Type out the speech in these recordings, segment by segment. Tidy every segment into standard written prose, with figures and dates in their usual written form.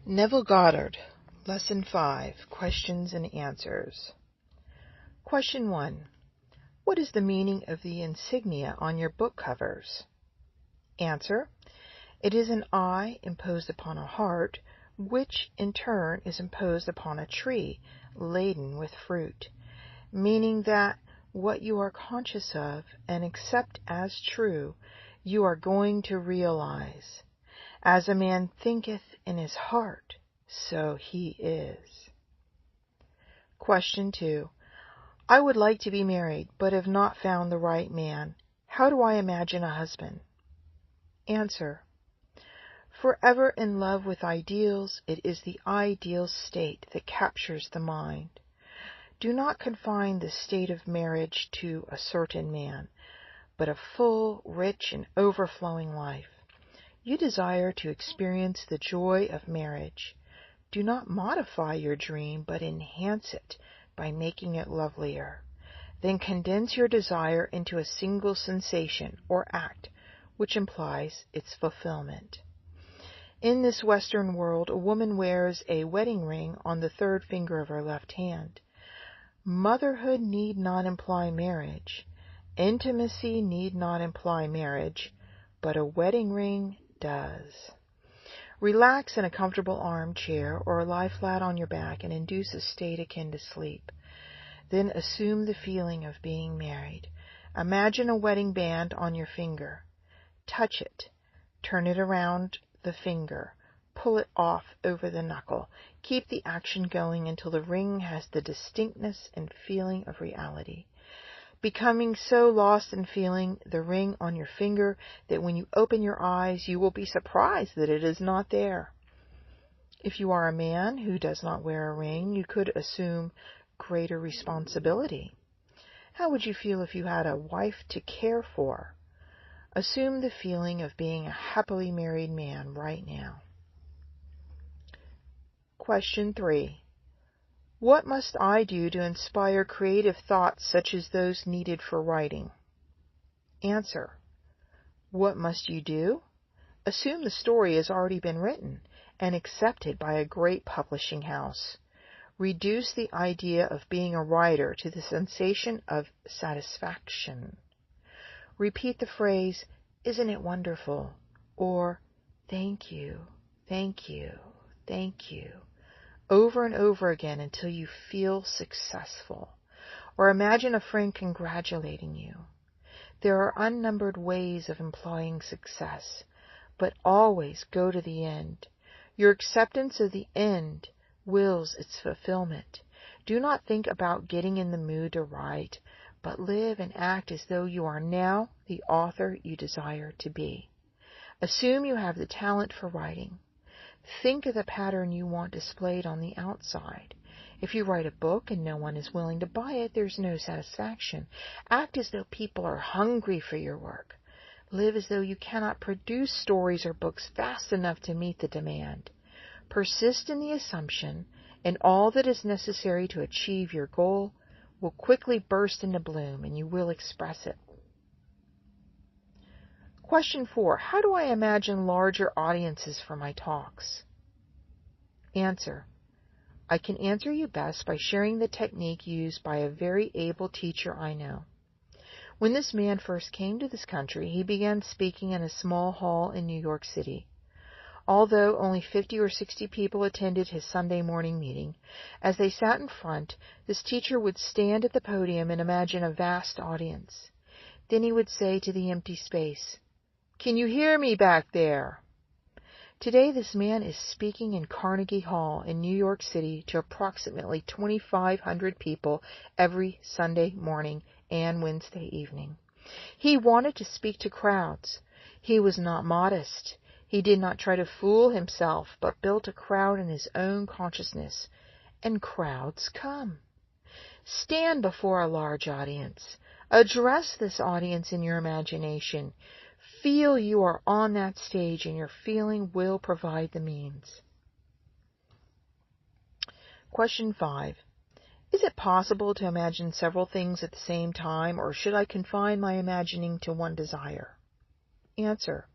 Neville Goddard, Lesson 5, Questions and Answers. Question 1. What is the meaning of the insignia on your book covers? Answer. It is an eye imposed upon a heart, which in turn is imposed upon a tree laden with fruit, meaning that what you are conscious of and accept as true, you are going to realize. As a man thinketh in his heart, so he is. Question 2. I would like to be married, but have not found the right man. How do I imagine a husband? Answer. Forever in love with ideals, it is the ideal state that captures the mind. Do not confine the state of marriage to a certain man, but a full, rich, and overflowing life. You desire to experience the joy of marriage. Do not modify your dream, but enhance it by making it lovelier. Then condense your desire into a single sensation or act, which implies its fulfillment. In this Western world, a woman wears a wedding ring on the third finger of her left hand. Motherhood need not imply marriage. Intimacy need not imply marriage, but a wedding ring does. Relax in a comfortable armchair or lie flat on your back and induce a state akin to sleep. Then assume the feeling of being married. Imagine a wedding band on your finger. Touch it. Turn it around the finger. Pull it off over the knuckle. Keep the action going until the ring has the distinctness and feeling of reality. Becoming so lost in feeling the ring on your finger that when you open your eyes, you will be surprised that it is not there. If you are a man who does not wear a ring, you could assume greater responsibility. How would you feel if you had a wife to care for? Assume the feeling of being a happily married man right now. Question 3. What must I do to inspire creative thoughts such as those needed for writing? Answer. What must you do? Assume the story has already been written and accepted by a great publishing house. Reduce the idea of being a writer to the sensation of satisfaction. Repeat the phrase, "Isn't it wonderful?" or "Thank you, thank you, thank you," over and over again until you feel successful. Or imagine a friend congratulating you. There are unnumbered ways of implying success, but always go to the end. Your acceptance of the end wills its fulfillment. Do not think about getting in the mood to write, but live and act as though you are now the author you desire to be. Assume you have the talent for writing. Think of the pattern you want displayed on the outside. If you write a book and no one is willing to buy it, there's no satisfaction. Act as though people are hungry for your work. Live as though you cannot produce stories or books fast enough to meet the demand. Persist in the assumption, and all that is necessary to achieve your goal will quickly burst into bloom, and you will express it. Question 4. How do I imagine larger audiences for my talks? Answer. I can answer you best by sharing the technique used by a very able teacher I know. When this man first came to this country, he began speaking in a small hall in New York City. Although only 50 or 60 people attended his Sunday morning meeting, as they sat in front, this teacher would stand at the podium and imagine a vast audience. Then he would say to the empty space, "Can you hear me back there?" Today this man is speaking in Carnegie Hall in New York City to approximately 2,500 people every Sunday morning and Wednesday evening. He wanted to speak to crowds. He was not modest. He did not try to fool himself, but built a crowd in his own consciousness, and crowds come. Stand before a large audience. Address this audience in your imagination. Feel you are on that stage, and your feeling will provide the means. Question 5. Is it possible to imagine several things at the same time, or should I confine my imagining to one desire? Answer.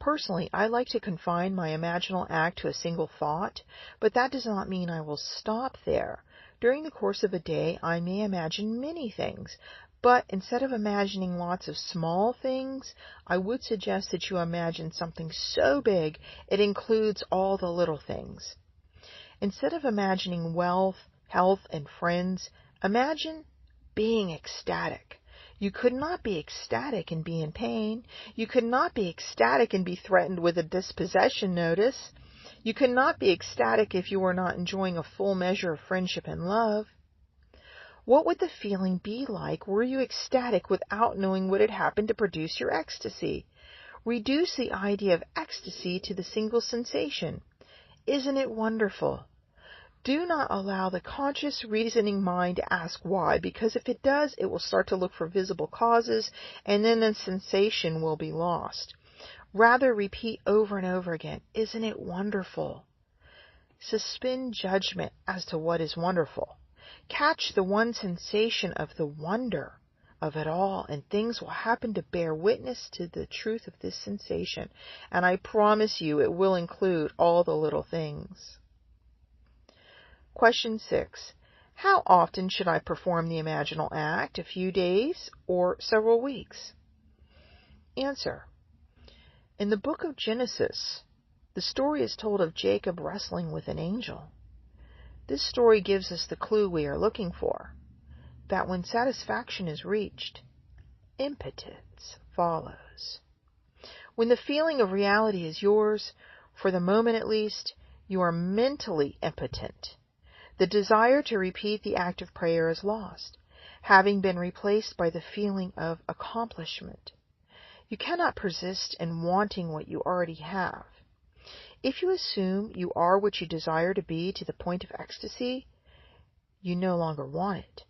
Personally, I like to confine my imaginal act to a single thought, but that does not mean I will stop there. During the course of a day, I may imagine many things, but instead of imagining lots of small things, I would suggest that you imagine something so big it includes all the little things. Instead of imagining wealth, health, and friends, imagine being ecstatic. You could not be ecstatic and be in pain. You could not be ecstatic and be threatened with a dispossession notice. You could not be ecstatic if you were not enjoying a full measure of friendship and love. What would the feeling be like were you ecstatic without knowing what had happened to produce your ecstasy? Reduce the idea of ecstasy to the single sensation. Isn't it wonderful? Do not allow the conscious reasoning mind to ask why, because if it does, it will start to look for visible causes, and then the sensation will be lost. Rather, repeat over and over again, isn't it wonderful? Suspend judgment as to what is wonderful. Catch the one sensation of the wonder of it all, and things will happen to bear witness to the truth of this sensation, and I promise you it will include all the little things. Question 6. How often should I perform the imaginal act? A few days or several weeks? Answer. In the book of Genesis, the story is told of Jacob wrestling with an angel. This story gives us the clue we are looking for, that when satisfaction is reached, impotence follows. When the feeling of reality is yours, for the moment at least, you are mentally impotent. The desire to repeat the act of prayer is lost, having been replaced by the feeling of accomplishment. You cannot persist in wanting what you already have. If you assume you are what you desire to be to the point of ecstasy, you no longer want it.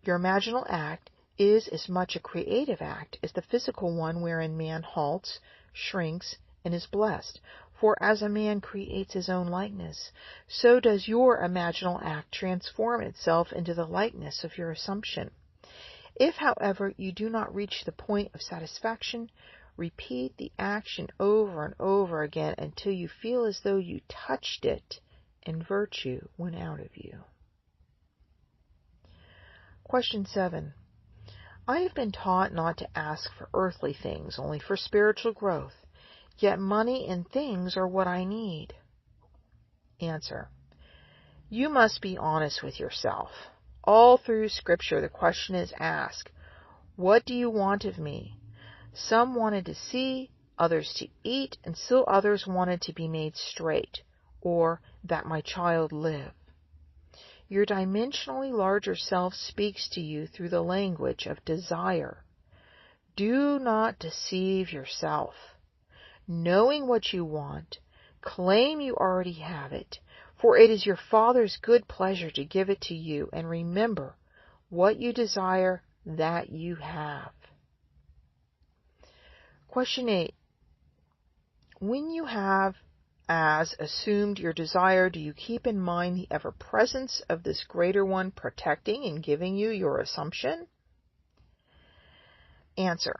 Your imaginal act is as much a creative act as the physical one wherein man halts, shrinks, and is blessed. For as a man creates his own likeness, so does your imaginal act transform itself into the likeness of your assumption. If, however, you do not reach the point of satisfaction, repeat the action over and over again until you feel as though you touched it and virtue went out of you. Question 7. I have been taught not to ask for earthly things, only for spiritual growth. Yet money and things are what I need. Answer. You must be honest with yourself. All through Scripture, the question is asked, what do you want of me? Some wanted to see, others to eat, and still others wanted to be made straight, or that my child live. Your dimensionally larger self speaks to you through the language of desire. Do not deceive yourself. Knowing what you want, claim you already have it, for it is your Father's good pleasure to give it to you, and remember, what you desire, that you have. Question 8. When you have as assumed your desire, do you keep in mind the ever-presence of this greater one protecting and giving you your assumption? Answer.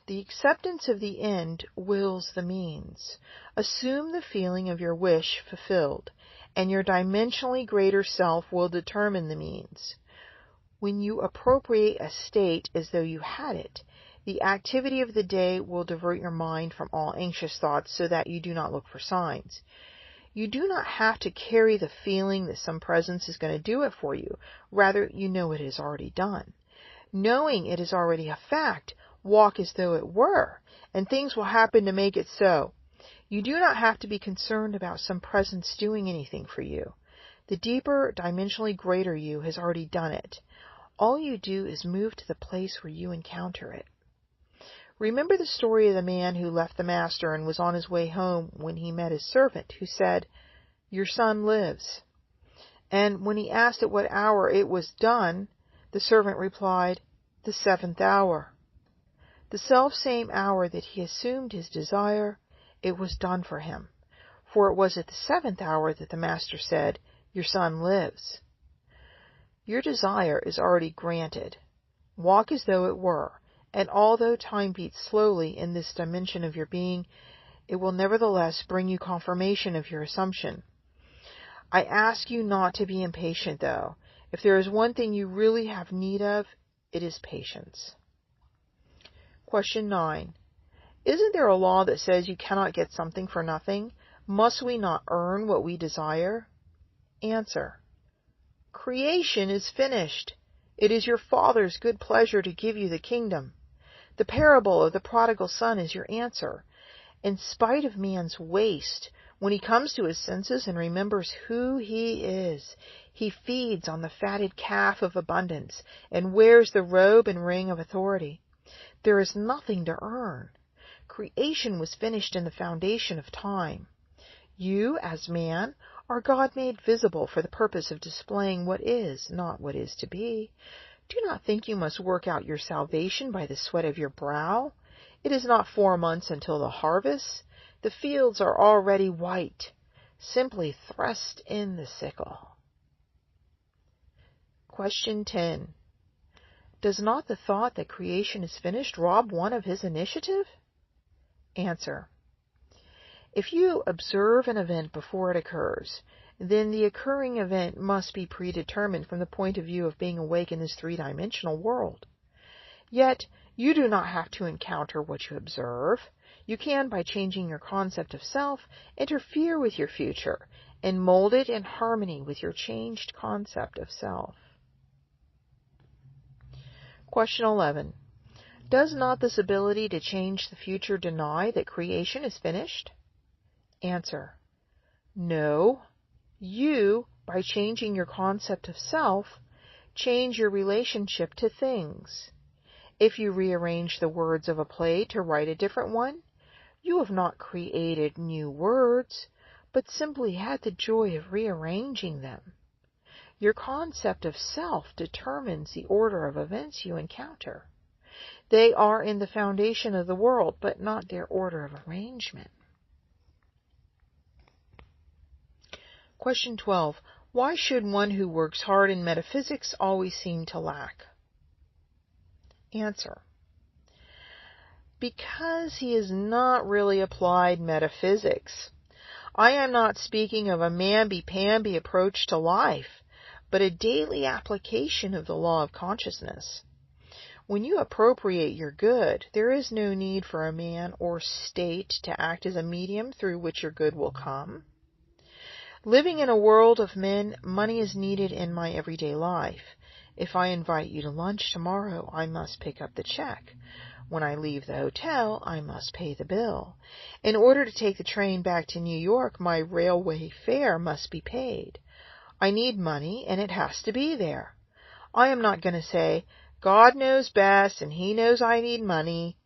The acceptance of the end wills the means. Assume the feeling of your wish fulfilled, and your dimensionally greater self will determine the means. When you appropriate a state as though you had it, the activity of the day will divert your mind from all anxious thoughts so that you do not look for signs. You do not have to carry the feeling that some presence is going to do it for you. Rather, you know it is already done. Knowing it is already a fact, walk as though it were, and things will happen to make it so. You do not have to be concerned about some presence doing anything for you. The deeper, dimensionally greater you has already done it. All you do is move to the place where you encounter it. Remember the story of the man who left the master and was on his way home when he met his servant, who said, "Your son lives." And when he asked at what hour it was done, the servant replied, "The 7th hour." The self-same hour that he assumed his desire, it was done for him. For it was at the 7th hour that the master said, "Your son lives." Your desire is already granted. Walk as though it were, and although time beats slowly in this dimension of your being, It will nevertheless bring you confirmation of your assumption. I ask you not to be impatient, though. If there is one thing you really have need of, it is patience. Question 9. Isn't there a law that says you cannot get something for nothing? Must we not earn what we desire? Answer. Creation is finished. It is your Father's good pleasure to give you the kingdom. The parable of the prodigal son is your answer. In spite of man's waste, when he comes to his senses and remembers who he is, he feeds on the fatted calf of abundance and wears the robe and ring of authority. There is nothing to earn. Creation was finished in the foundation of time. You, as man, are God made visible for the purpose of displaying what is, not what is to be. Do not think you must work out your salvation by the sweat of your brow. It is not 4 months until the harvest. The fields are already white. Simply thrust in the sickle. Question 10. Does not the thought that creation is finished rob one of his initiative? Answer. If you observe an event before it occurs, then the occurring event must be predetermined from the point of view of being awake in this three-dimensional world. Yet, you do not have to encounter what you observe. You can, by changing your concept of self, interfere with your future and mold it in harmony with your changed concept of self. Question 11. Does not this ability to change the future deny that creation is finished? Answer. No. You, by changing your concept of self, change your relationship to things. If you rearrange the words of a play to write a different one, you have not created new words, but simply had the joy of rearranging them. Your concept of self determines the order of events you encounter. They are in the foundation of the world, but not their order of arrangement. Question 12. Why should one who works hard in metaphysics always seem to lack? Answer. Because he has not really applied metaphysics. I am not speaking of a mamby-pamby approach to life, but a daily application of the law of consciousness. When you appropriate your good, there is no need for a man or state to act as a medium through which your good will come. Living in a world of men, money is needed in my everyday life. If I invite you to lunch tomorrow, I must pick up the check. When I leave the hotel, I must pay the bill. In order to take the train back to New York, my railway fare must be paid. I need money, and it has to be there. I am not going to say, God knows best, and He knows I need money.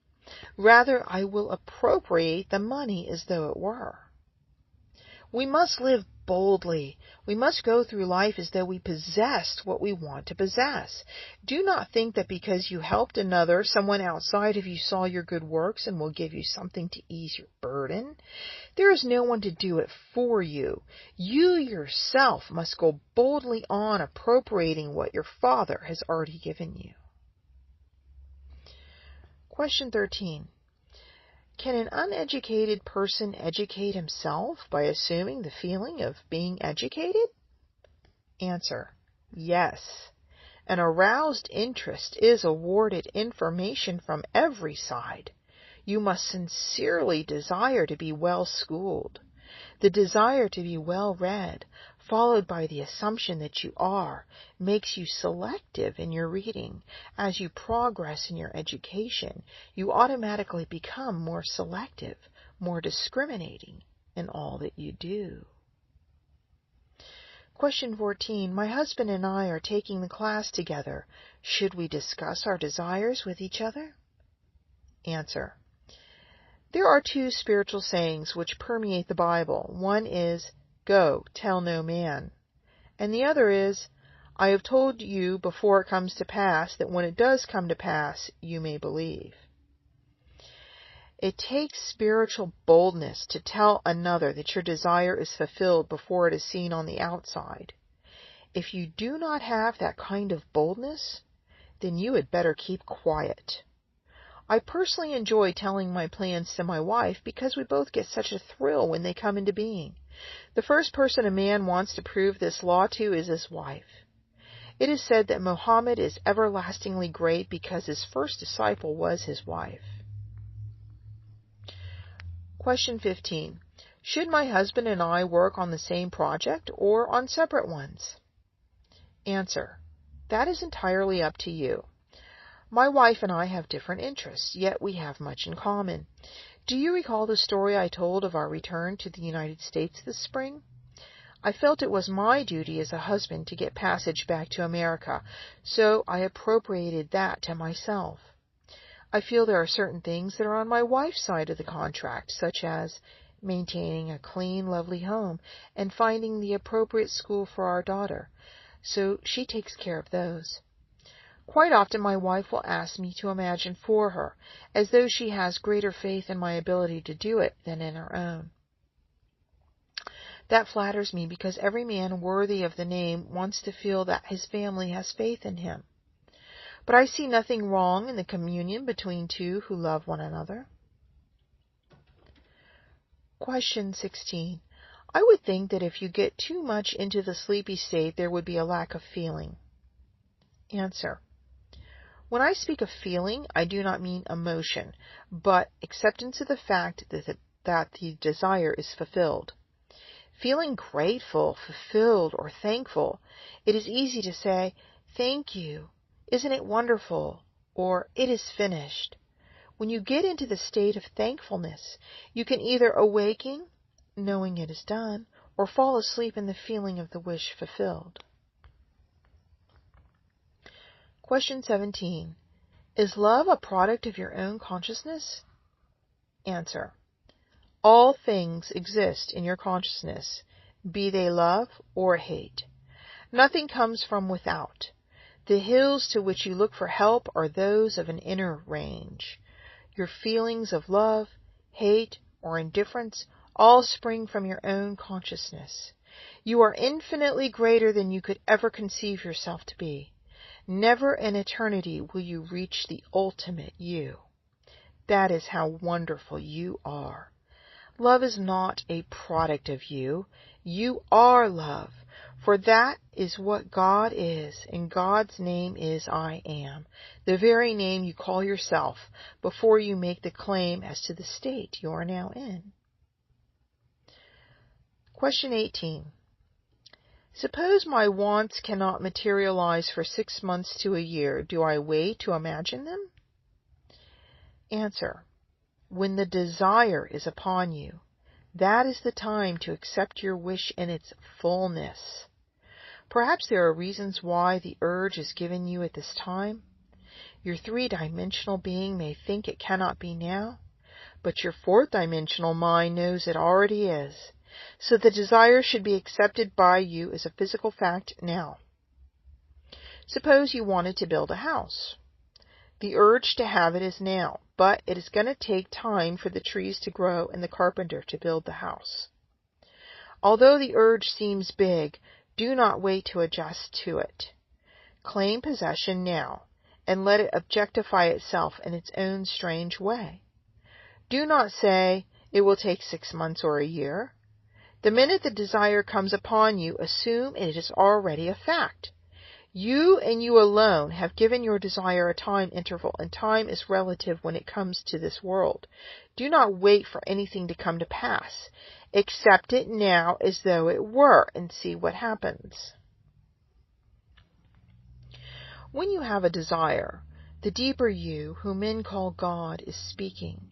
Rather, I will appropriate the money as though it were. We must live boldly. We must go through life as though we possessed what we want to possess. Do not think that because you helped another, someone outside of you saw your good works and will give you something to ease your burden. There is no one to do it for you. You yourself must go boldly on appropriating what your Father has already given you. Question 13. Can an uneducated person educate himself by assuming the feeling of being educated? Answer. Yes. An aroused interest is awarded information from every side. You must sincerely desire to be well schooled. The desire to be well read, followed by the assumption that you are, makes you selective in your reading. As you progress in your education, you automatically become more selective, more discriminating in all that you do. Question 14. My husband and I are taking the class together. Should we discuss our desires with each other? Answer. There are 2 spiritual sayings which permeate the Bible. One is, Go, tell no man. And the other is, I have told you before it comes to pass, that when it does come to pass, you may believe. It takes spiritual boldness to tell another that your desire is fulfilled before it is seen on the outside. If you do not have that kind of boldness, then you had better keep quiet. I personally enjoy telling my plans to my wife because we both get such a thrill when they come into being. The first person a man wants to prove this law to is his wife. It is said that Muhammad is everlastingly great because his first disciple was his wife. Question 15. Should my husband and I work on the same project or on separate ones? Answer. That is entirely up to you. My wife and I have different interests, yet we have much in common. Do you recall the story I told of our return to the United States this spring? I felt it was my duty as a husband to get passage back to America, so I appropriated that to myself. I feel there are certain things that are on my wife's side of the contract, such as maintaining a clean, lovely home and finding the appropriate school for our daughter, so she takes care of those. Quite often my wife will ask me to imagine for her, as though she has greater faith in my ability to do it than in her own. That flatters me because every man worthy of the name wants to feel that his family has faith in him. But I see nothing wrong in the communion between two who love one another. Question 16. I would think that if you get too much into the sleepy state, there would be a lack of feeling. Answer. When I speak of feeling, I do not mean emotion, but acceptance of the fact that the desire is fulfilled. Feeling grateful, fulfilled, or thankful, it is easy to say, "Thank you, isn't it wonderful?" or "It is finished." When you get into the state of thankfulness, you can either awaken, knowing it is done, or fall asleep in the feeling of the wish fulfilled. Question 17. Is love a product of your own consciousness? Answer. All things exist in your consciousness, be they love or hate. Nothing comes from without. The hills to which you look for help are those of an inner range. Your feelings of love, hate, or indifference all spring from your own consciousness. You are infinitely greater than you could ever conceive yourself to be. Never in eternity will you reach the ultimate you. That is how wonderful you are. Love is not a product of you. You are love, for that is what God is, and God's name is I Am, the very name you call yourself before you make the claim as to the state you are now in. Question 18. Suppose my wants cannot materialize for 6 months to a year. Do I wait to imagine them? Answer. When the desire is upon you, that is the time to accept your wish in its fullness. Perhaps there are reasons why the urge is given you at this time. Your three-dimensional being may think it cannot be now, but your fourth-dimensional mind knows it already is. So the desire should be accepted by you as a physical fact now. Suppose you wanted to build a house. The urge to have it is now, but it is going to take time for the trees to grow and the carpenter to build the house. Although the urge seems big, do not wait to adjust to it. Claim possession now, and let it objectify itself in its own strange way. Do not say, "It will take 6 months or a year." The minute the desire comes upon you, assume it is already a fact. You and you alone have given your desire a time interval, and time is relative when it comes to this world. Do not wait for anything to come to pass. Accept it now as though it were, and see what happens. When you have a desire, the deeper you, whom men call God, is speaking.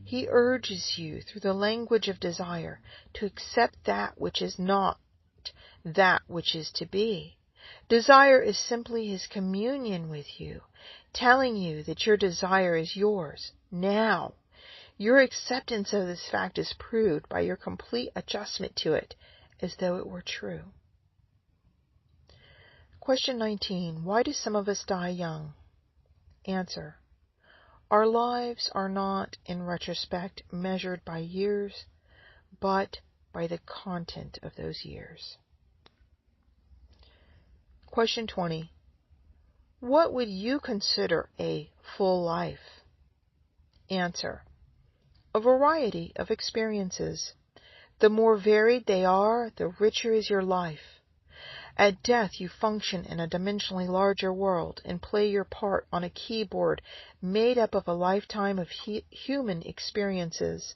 He urges you, through the language of desire, to accept that which is not, that which is to be. Desire is simply his communion with you, telling you that your desire is yours, now. Your acceptance of this fact is proved by your complete adjustment to it, as though it were true. Question 19. Why do some of us die young? Answer. Our lives are not, in retrospect, measured by years, but by the content of those years. Question 20. What would you consider a full life? Answer: a variety of experiences. The more varied they are, the richer is your life. At death you function in a dimensionally larger world and play your part on a keyboard made up of a lifetime of human experiences.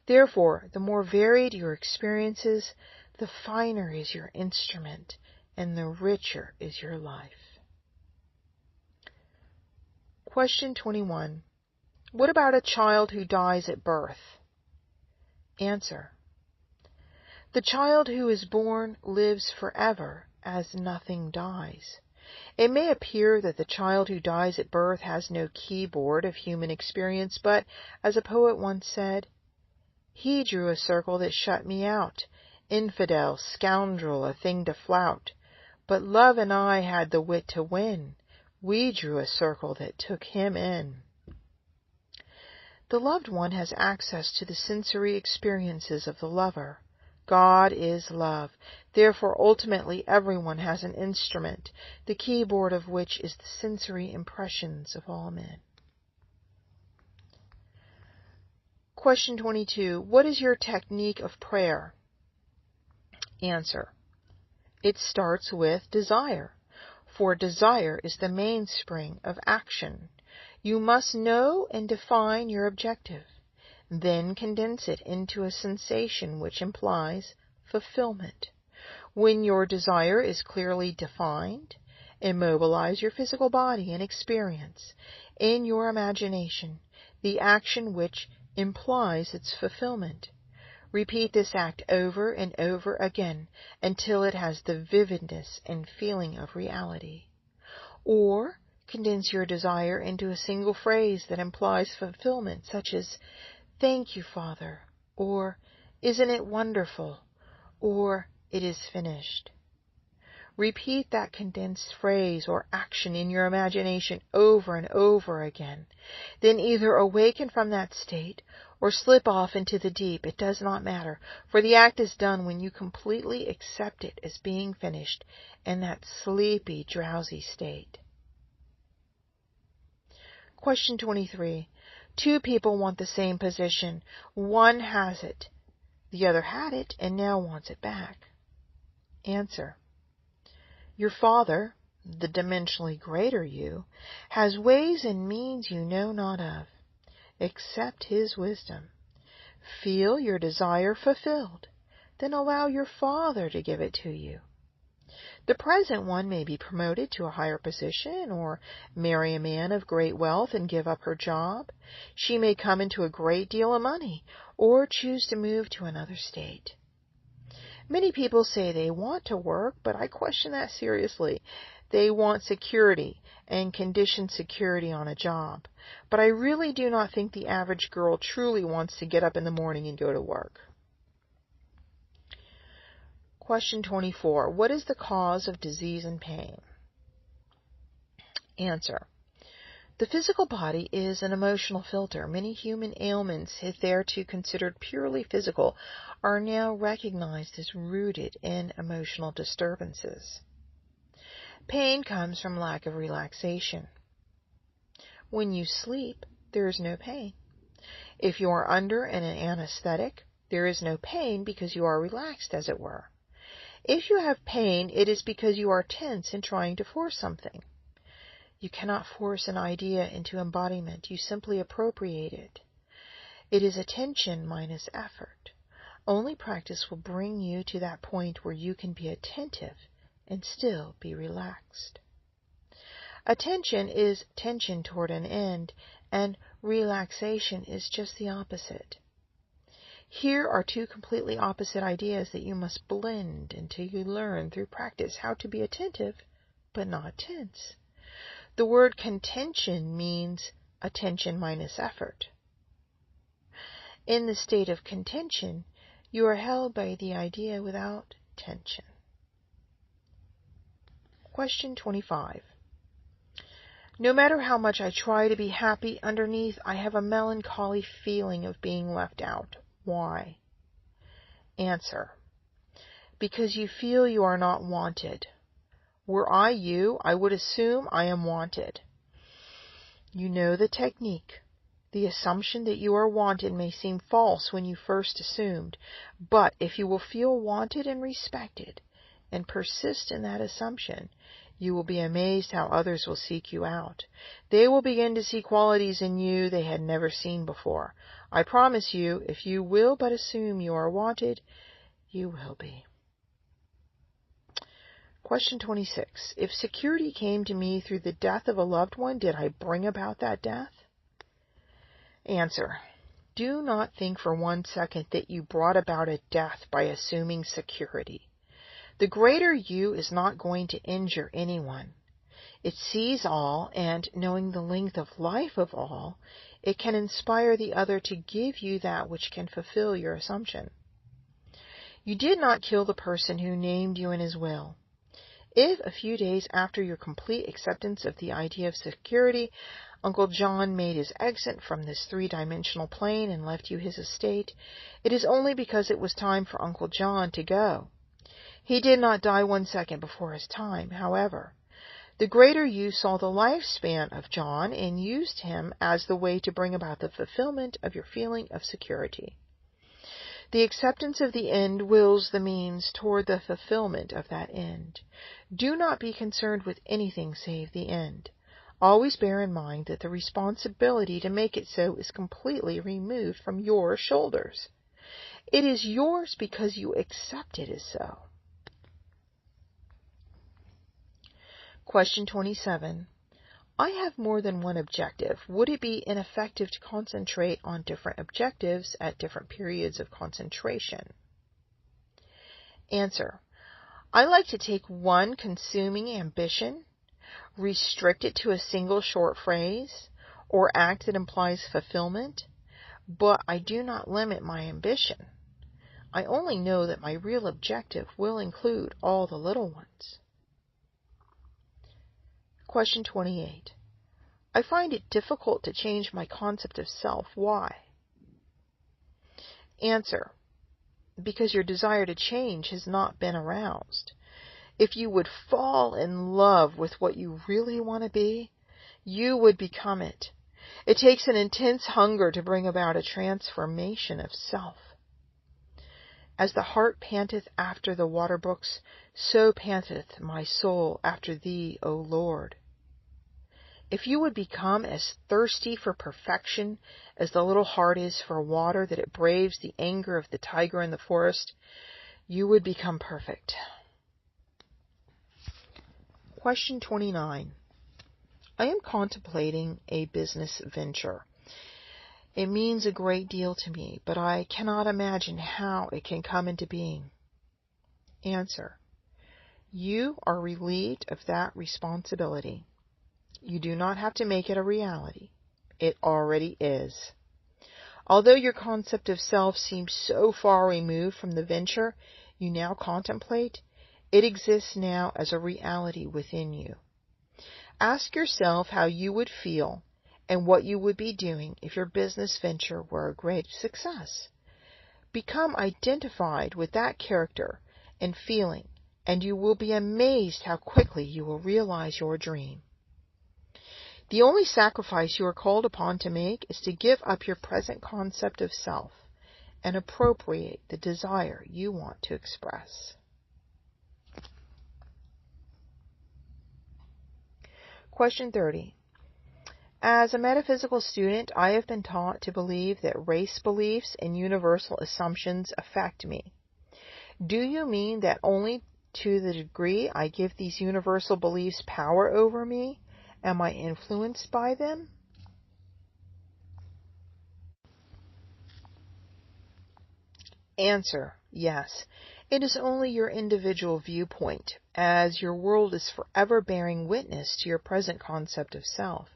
Therefore, the more varied your experiences, the finer is your instrument, and the richer is your life. Question 21. What about a child who dies at birth? Answer: the child who is born lives forever, as nothing dies. It may appear that the child who dies at birth has no keyboard of human experience, but, as a poet once said, he drew a circle that shut me out, infidel, scoundrel, a thing to flout. But love and I had the wit to win. We drew a circle that took him in. The loved one has access to the sensory experiences of the lover. God is love. Therefore, ultimately, everyone has an instrument, the keyboard of which is the sensory impressions of all men. Question 22. What is your technique of prayer? Answer: it starts with desire, for desire is the mainspring of action. You must know and define your objective, then condense it into a sensation which implies fulfillment. When your desire is clearly defined, immobilize your physical body and experience in your imagination the action which implies its fulfillment. Repeat this act over and over again until it has the vividness and feeling of reality. Or condense your desire into a single phrase that implies fulfillment, such as, "Thank you, Father," or "Isn't it wonderful?" or "It is finished." Repeat that condensed phrase or action in your imagination over and over again. Then either awaken from that state or slip off into the deep. It does not matter, for the act is done when you completely accept it as being finished in that sleepy, drowsy state. Question 23. Two people want the same position. One has it. The other had it and now wants it back. Answer: your Father, the dimensionally greater you, has ways and means you know not of. Accept His wisdom. Feel your desire fulfilled. Then allow your Father to give it to you. The present one may be promoted to a higher position, or marry a man of great wealth and give up her job. She may come into a great deal of money, or choose to move to another state. Many people say they want to work, but I question that seriously. They want security and conditioned security on a job. But I really do not think the average girl truly wants to get up in the morning and go to work. Question 24. What is the cause of disease and pain? Answer: the physical body is an emotional filter. Many human ailments, hitherto considered purely physical, are now recognized as rooted in emotional disturbances. Pain comes from lack of relaxation. When you sleep, there is no pain. If you are under an anesthetic, there is no pain because you are relaxed, as it were. If you have pain, it is because you are tense and trying to force something. You cannot force an idea into embodiment. You simply appropriate it. It is attention minus effort. Only practice will bring you to that point where you can be attentive and still be relaxed. Attention is tension toward an end, and relaxation is just the opposite. Here are two completely opposite ideas that you must blend until you learn through practice how to be attentive but not tense. The word contention means attention minus effort. In the state of contention, you are held by the idea without tension. Question 25. No matter how much I try to be happy, underneath I have a melancholy feeling of being left out. Why? Answer: because you feel you are not wanted. Were I you, I would assume I am wanted. You know the technique. The assumption that you are wanted may seem false when you first assumed, but if you will feel wanted and respected and persist in that assumption, you will be amazed how others will seek you out. They will begin to see qualities in you they had never seen before. I promise you, if you will but assume you are wanted, you will be. Question 26. If security came to me through the death of a loved one, did I bring about that death? Answer. Do not think for 1 second that you brought about a death by assuming security. The greater you is not going to injure anyone. It sees all, and knowing the length of life of all, it can inspire the other to give you that which can fulfill your assumption. You did not kill the person who named you in his will. If, a few days after your complete acceptance of the idea of security, Uncle John made his exit from this three-dimensional plane and left you his estate, it is only because it was time for Uncle John to go. He did not die 1 second before his time, however. The greater you saw the lifespan of John and used him as the way to bring about the fulfillment of your feeling of security. The acceptance of the end wills the means toward the fulfillment of that end. Do not be concerned with anything save the end. Always bear in mind that the responsibility to make it so is completely removed from your shoulders. It is yours because you accept it as so. Question 27. I have more than one objective. Would it be ineffective to concentrate on different objectives at different periods of concentration? Answer. I like to take one consuming ambition, restrict it to a single short phrase, or act that implies fulfillment, but I do not limit my ambition. I only know that my real objective will include all the little ones. Question 28. I find it difficult to change my concept of self. Why? Answer. Because your desire to change has not been aroused. If you would fall in love with what you really want to be, you would become it. It takes an intense hunger to bring about a transformation of self. As the hart panteth after the water brooks, so panteth my soul after thee, O Lord. If you would become as thirsty for perfection as the little hart is for water, that it braves the anger of the tiger in the forest, you would become perfect. Question 29. I am contemplating a business venture. It means a great deal to me, but I cannot imagine how it can come into being. Answer. You are relieved of that responsibility. You do not have to make it a reality. It already is. Although your concept of self seems so far removed from the venture you now contemplate, it exists now as a reality within you. Ask yourself how you would feel and what you would be doing if your business venture were a great success. Become identified with that character and feeling, and you will be amazed how quickly you will realize your dream. The only sacrifice you are called upon to make is to give up your present concept of self and appropriate the desire you want to express. Question 30. As a metaphysical student, I have been taught to believe that race beliefs and universal assumptions affect me. Do you mean that only to the degree I give these universal beliefs power over me, am I influenced by them? Answer. Yes. It is only your individual viewpoint, as your world is forever bearing witness to your present concept of self.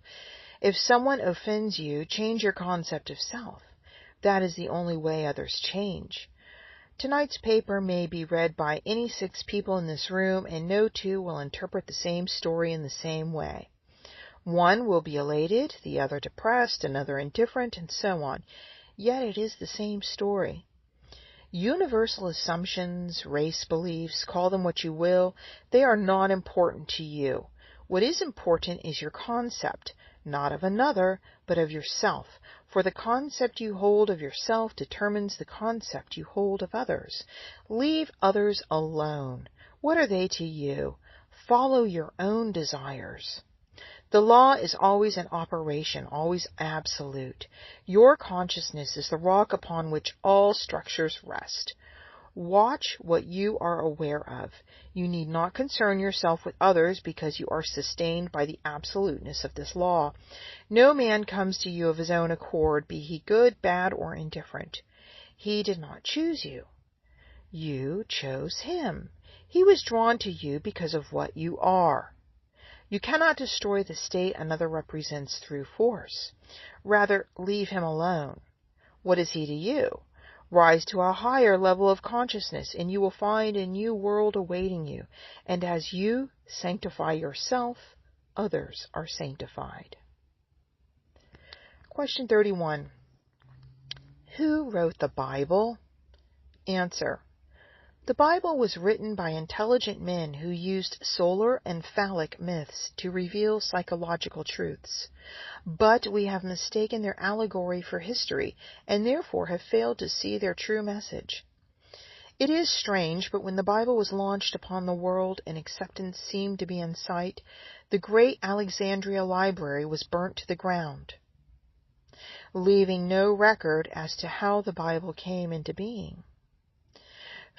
If someone offends you, change your concept of self. That is the only way others change. Tonight's paper may be read by any 6 people in this room, and no 2 will interpret the same story in the same way. One will be elated, the other depressed, another indifferent, and so on. Yet it is the same story. Universal assumptions, race beliefs, call them what you will, they are not important to you. What is important is your concept, not of another, but of yourself. For the concept you hold of yourself determines the concept you hold of others. Leave others alone. What are they to you? Follow your own desires. The law is always in operation, always absolute. Your consciousness is the rock upon which all structures rest. Watch what you are aware of. You need not concern yourself with others because you are sustained by the absoluteness of this law. No man comes to you of his own accord, be he good, bad, or indifferent. He did not choose you. You chose him. He was drawn to you because of what you are. You cannot destroy the state another represents through force. Rather, leave him alone. What is he to you? Rise to a higher level of consciousness, and you will find a new world awaiting you. And as you sanctify yourself, others are sanctified. Question 31. Who wrote the Bible? Answer. The Bible was written by intelligent men who used solar and phallic myths to reveal psychological truths. But we have mistaken their allegory for history, and therefore have failed to see their true message. It is strange, but when the Bible was launched upon the world and acceptance seemed to be in sight, the great Alexandria Library was burnt to the ground, leaving no record as to how the Bible came into being.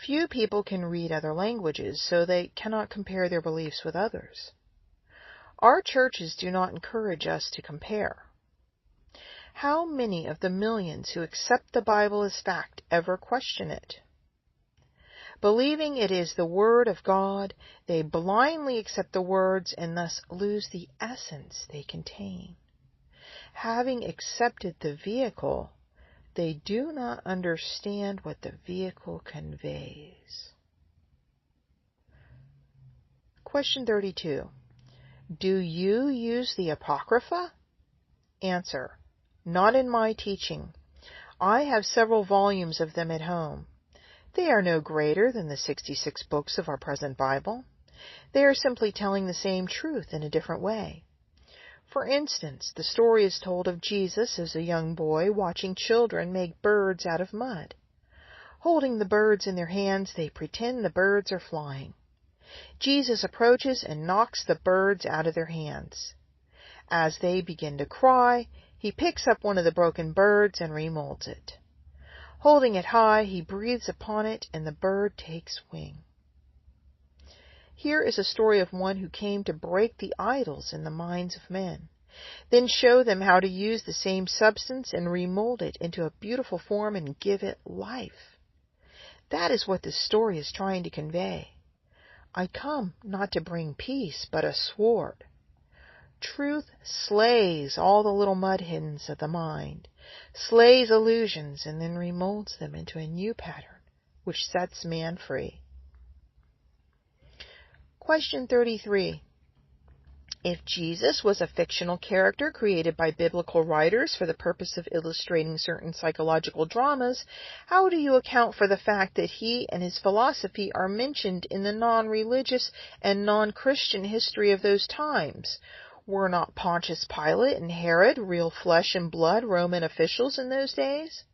Few people can read other languages, so they cannot compare their beliefs with others. Our churches do not encourage us to compare. How many of the millions who accept the Bible as fact ever question it? Believing it is the Word of God, they blindly accept the words and thus lose the essence they contain. Having accepted the vehicle, they do not understand what the vehicle conveys. Question 32. Do you use the Apocrypha? Answer. Not in my teaching. I have several volumes of them at home. They are no greater than the 66 books of our present Bible. They are simply telling the same truth in a different way. For instance, the story is told of Jesus as a young boy watching children make birds out of mud. Holding the birds in their hands, they pretend the birds are flying. Jesus approaches and knocks the birds out of their hands. As they begin to cry, he picks up one of the broken birds and remolds it. Holding it high, he breathes upon it, and the bird takes wing. Here is a story of one who came to break the idols in the minds of men, then show them how to use the same substance and remold it into a beautiful form and give it life. That is what this story is trying to convey. I come not to bring peace, but a sword. Truth slays all the little mud hens of the mind, slays illusions, and then remolds them into a new pattern, which sets man free. Question 33. If Jesus was a fictional character created by biblical writers for the purpose of illustrating certain psychological dramas, how do you account for the fact that he and his philosophy are mentioned in the non-religious and non-Christian history of those times? Were not Pontius Pilate and Herod real flesh and blood Roman officials in those days?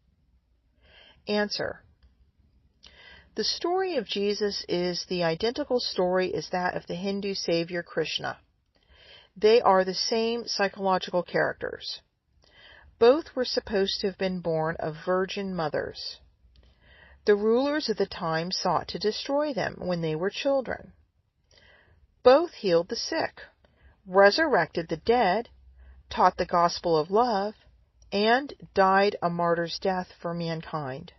Answer. The story of Jesus is the identical story as that of the Hindu savior Krishna. They are the same psychological characters. Both were supposed to have been born of virgin mothers. The rulers of the time sought to destroy them when they were children. Both healed the sick, resurrected the dead, taught the gospel of love, and died a martyr's death for mankind.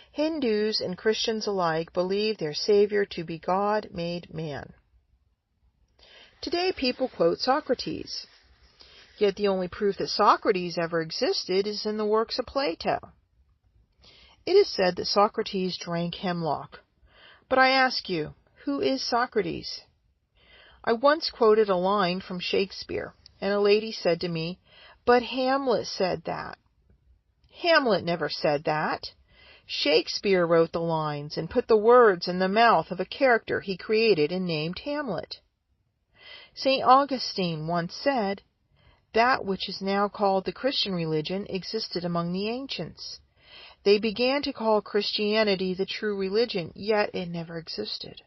Hindus and Christians alike believe their Savior to be God made man. Today people quote Socrates, yet the only proof that Socrates ever existed is in the works of Plato. It is said that Socrates drank hemlock, but I ask you, who is Socrates? I once quoted a line from Shakespeare, and a lady said to me, "But Hamlet said that." Hamlet never said that. Shakespeare wrote the lines and put the words in the mouth of a character he created and named Hamlet. St. Augustine once said, That which is now called the Christian religion existed among the ancients. They began to call Christianity the true religion, yet it never existed.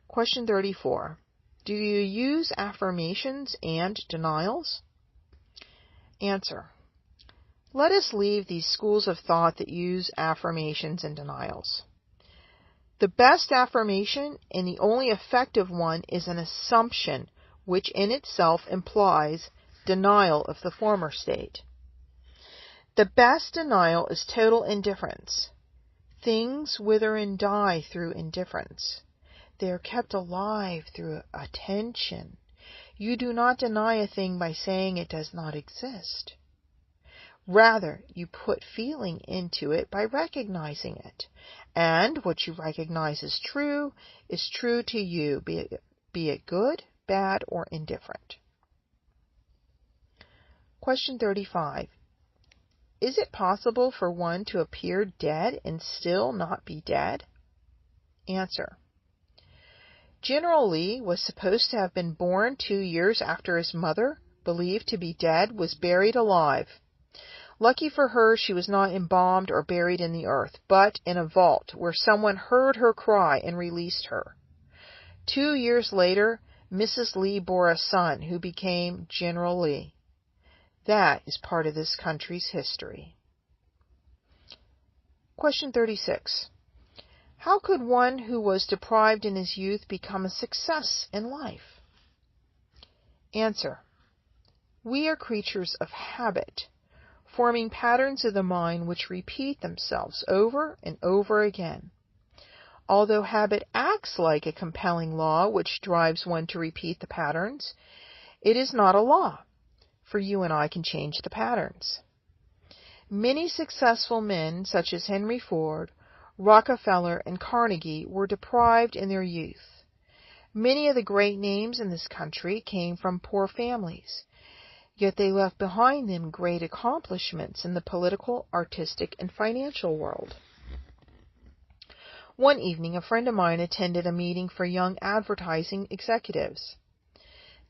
Question 34. Do you use affirmations and denials? Answer. Let us leave these schools of thought that use affirmations and denials. The best affirmation and the only effective one is an assumption, which in itself implies denial of the former state. The best denial is total indifference. Things wither and die through indifference. They are kept alive through attention. You do not deny a thing by saying it does not exist. Rather, you put feeling into it by recognizing it. And what you recognize as true is true to you, be it good, bad, or indifferent. Question 35. Is it possible for one to appear dead and still not be dead? Answer. General Lee was supposed to have been born 2 years after his mother, believed to be dead, was buried alive. Lucky for her, she was not embalmed or buried in the earth, but in a vault where someone heard her cry and released her. 2 years later, Mrs. Lee bore a son who became General Lee. That is part of this country's history. Question 36. How could one who was deprived in his youth become a success in life? Answer. We are creatures of habit, forming patterns of the mind which repeat themselves over and over again. Although habit acts like a compelling law which drives one to repeat the patterns, it is not a law, for you and I can change the patterns. Many successful men, such as Henry Ford, Rockefeller, and Carnegie, were deprived in their youth. Many of the great names in this country came from poor families, yet they left behind them great accomplishments in the political, artistic, and financial world. One evening, a friend of mine attended a meeting for young advertising executives.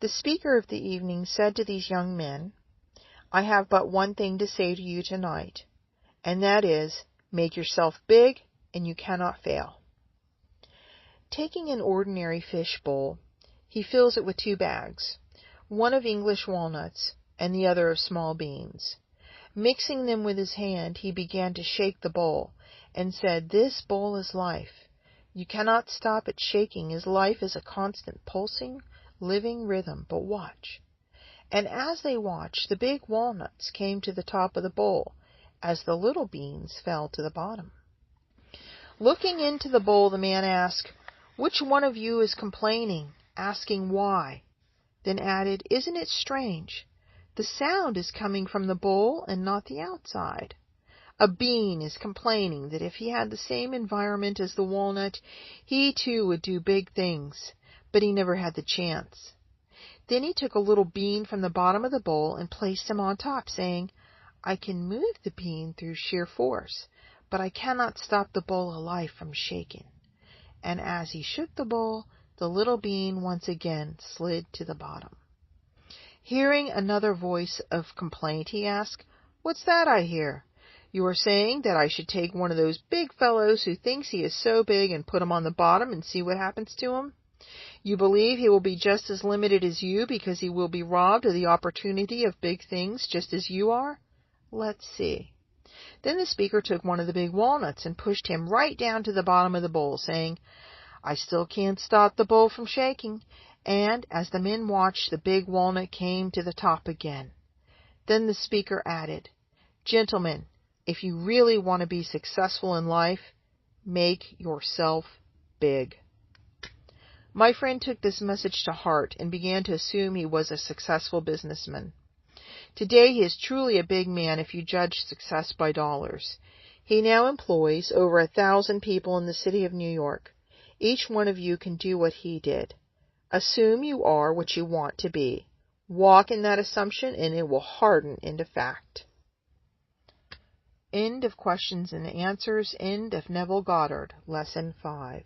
The speaker of the evening said to these young men, I have but one thing to say to you tonight, and that is, make yourself big and you cannot fail. Taking an ordinary fish bowl, he fills it with 2 bags, one of English walnuts and the other of small beans. Mixing them with his hand, he began to shake the bowl and said, This bowl is life. You cannot stop it shaking, as life is a constant pulsing, living rhythm, but watch. And as they watched, the big walnuts came to the top of the bowl, as the little beans fell to the bottom. Looking into the bowl, the man asked, Which one of you is complaining, asking why? Then added, Isn't it strange? The sound is coming from the bowl and not the outside. A bean is complaining that if he had the same environment as the walnut, he too would do big things, but he never had the chance. Then he took a little bean from the bottom of the bowl and placed him on top, saying, I can move the bean through sheer force, but I cannot stop the bowl of life from shaking. And as he shook the bowl, the little bean once again slid to the bottom. Hearing another voice of complaint, he asked, What's that I hear? You are saying that I should take one of those big fellows who thinks he is so big and put him on the bottom and see what happens to him? You believe he will be just as limited as you because he will be robbed of the opportunity of big things just as you are? Let's see. Then the speaker took one of the big walnuts and pushed him right down to the bottom of the bowl, saying, I still can't stop the bowl from shaking. And as the men watched, the big walnut came to the top again. Then the speaker added, Gentlemen, if you really want to be successful in life, make yourself big. My friend took this message to heart and began to assume he was a successful businessman. Today he is truly a big man if you judge success by dollars. He now employs over 1,000 people in the city of New York. Each one of you can do what he did. Assume you are what you want to be. Walk in that assumption and it will harden into fact. End of questions and answers. End of Neville Goddard, Lesson 5.